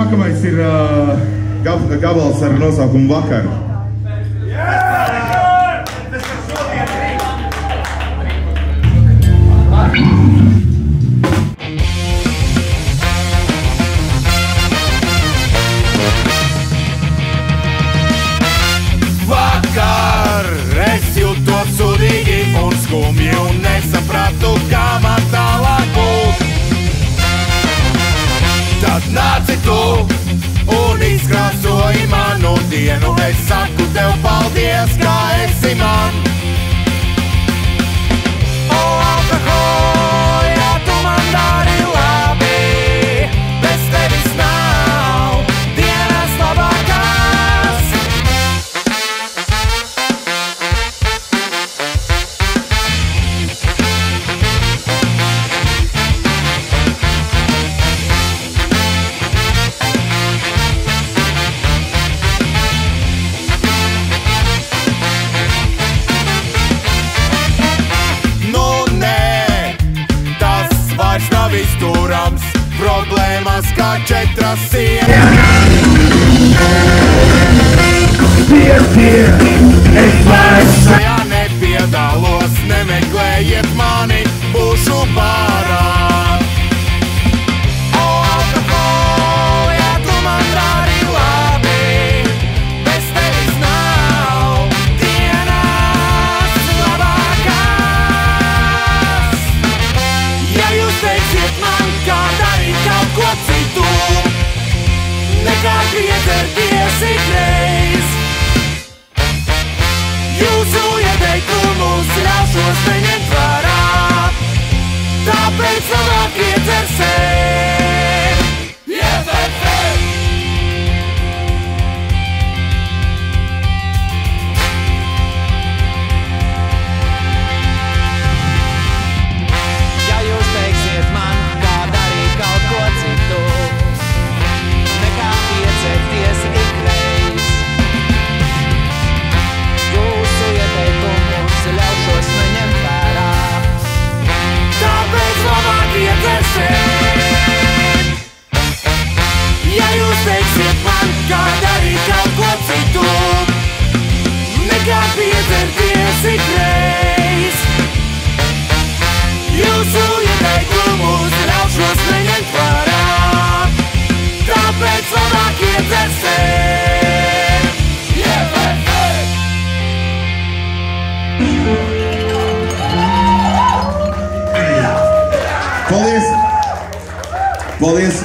Nākamais ir gabals ar nosaukumu Vakar. Vakar es jūtos sūdīgi un skumji un nesapratu, kā man tālāk būt. Tad nāci tu un izkrāsoji manu dienu. Es saku tev paldies, kā esi man. O, alkohol, ja tu man dari labi, bez tevis nav dienas labākās. Izturams problēmas kā četras sienas. Es vairs šajā nepiedalos, nemeklējiet mani, būšu pārāk. O, alkohol, ja tu man dari labi, bez tevis nav dienas labākās. Ja jūs teiksiet man, kā darīt kaut ko citu, nekā piedzerties ikreiz, jūsu ieteikumus ļaušos neņemt vērā, tāpēc labāk iedzersiet. Ja jūs teiksiet man, kā darīt kaut ko citu, nekā piedzerties ikreiz, jūsu ieteikumus ļaušos neņemt vērā, tāpēc labāk iedzersiet. Ja jūs teiksiet man, kā darīt kaut ko citu, nekā piedzerties ikreiz, jūsu ieteikumus ļaušos neņemt vērā, tāpēc labāk iedzersiet. Paldies! Paldies!